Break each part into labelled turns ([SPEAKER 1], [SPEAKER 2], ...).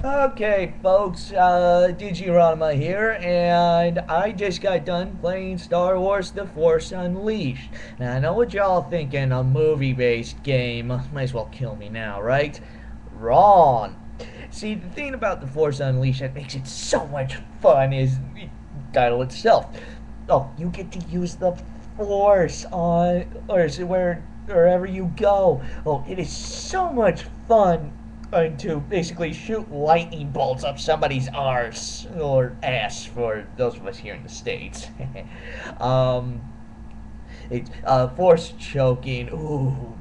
[SPEAKER 1] Okay, folks, Digirama here, and I just got done playing Star Wars The Force Unleashed. Now, I know what y'all thinking, a movie-based game. Might as well kill me now, right? Wrong. See, the thing about The Force Unleashed that makes it so much fun is the title itself. Oh, you get to use the Force wherever you go. Oh, it is so much fun to basically shoot lightning bolts up somebody's arse or ass for those of us here in the States. um, Force choking, ooh,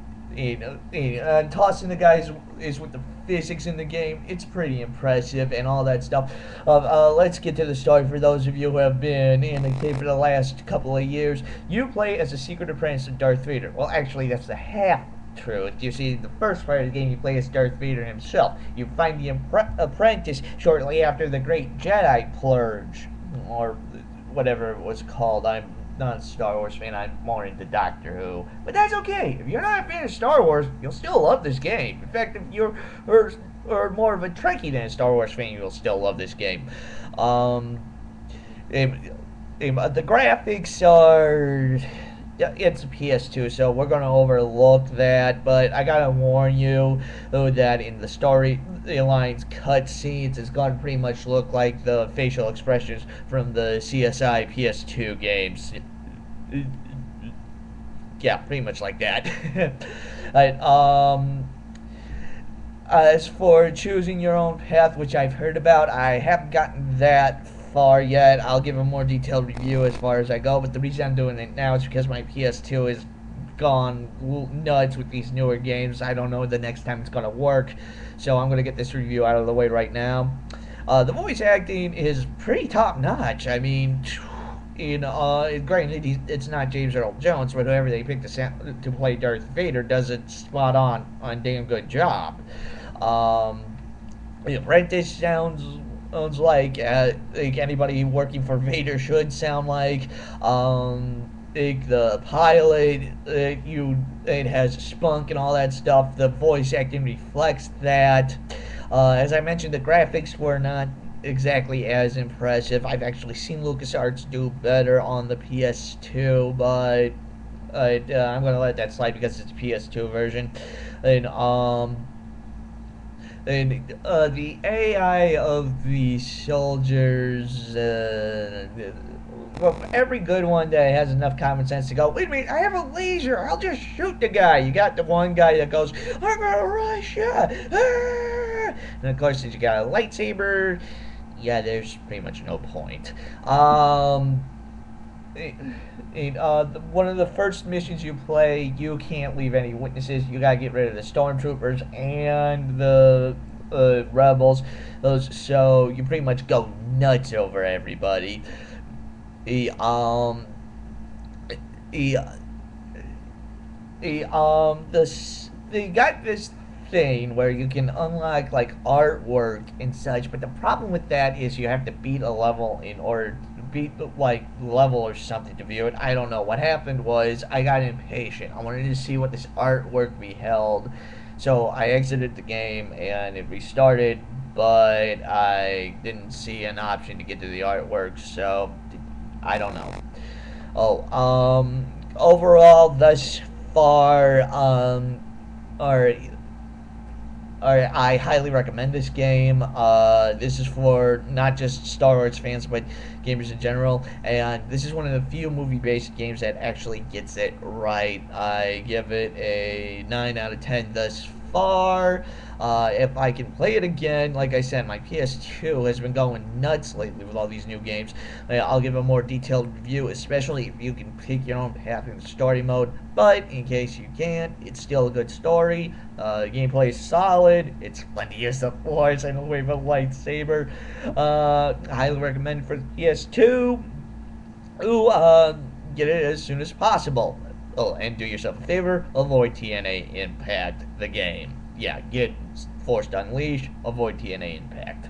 [SPEAKER 1] tossing the guys is with the physics in the game. It's pretty impressive and all that stuff. Let's get to the story for those of you who have been in the game for the last couple of years. You play as a secret apprentice of Darth Vader. Well, actually, that's the half truth. You see, the first part of the game, you play as Darth Vader himself. You find the apprentice shortly after the Great Jedi Purge, or whatever it was called. I'm not a Star Wars fan. I'm more into Doctor Who. But that's okay. If you're not a fan of Star Wars, you'll still love this game. In fact, if you're or more of a Trekkie than a Star Wars fan, you'll still love this game. Um, the graphics are, yeah, it's a PS2, so we're gonna overlook that. But I gotta warn you that in the storylines cutscenes, it's gonna pretty much look like the facial expressions from the CSI PS2 games. Yeah, pretty much like that. Right, as for choosing your own path, which I've heard about, I haven't gotten that far yet. I'll give a more detailed review as far as I go, but the reason I'm doing it now is because my PS2 is gone nuts with these newer games. I don't know the next time it's going to work, so I'm going to get this review out of the way right now. The voice acting is pretty top notch. I mean, granted, it's not James Earl Jones, but whoever they picked to play Darth Vader does it spot on damn good job. Apprentice sounds like anybody working for Vader should sound like. The pilot, it has spunk and all that stuff. The voice acting reflects that. As I mentioned, the graphics were not exactly as impressive. I've actually seen LucasArts do better on the PS2, but I'm gonna let that slide because it's a PS2 version. And the AI of the soldiers, well, every good one that has enough common sense to go, wait a minute, I have a laser, I'll just shoot the guy. You got the one guy that goes, I'm gonna rush you. And of course, since you got a lightsaber, yeah, there's pretty much no point. One of the first missions you play, you can't leave any witnesses. You gotta get rid of the stormtroopers and the rebels. So you pretty much go nuts over everybody. He, um, he, they got this thing where you can unlock like artwork and such, but the problem with that is you have to beat a level in order to beat like level or something to view it. I don't know. What happened was I got impatient. I wanted to see what this artwork beheld, so I exited the game and it restarted, but I didn't see an option to get to the artwork, so I don't know. Overall, thus far, or I highly recommend this game. This is for not just Star Wars fans, but gamers in general. And this is one of the few movie-based games that actually gets it right. I give it a 9 out of 10 thus far. If I can play it again, like I said, my PS2 has been going nuts lately with all these new games. I'll give a more detailed review, especially if you can pick your own path in the story mode. But in case you can't, it's still a good story. Gameplay is solid. It's fun to use the Force and wave a lightsaber. Highly recommend for the PS2. Get it as soon as possible. Oh, and do yourself a favor, avoid TNA Impact, the game. Yeah, get Forced Unleashed, avoid TNA Impact.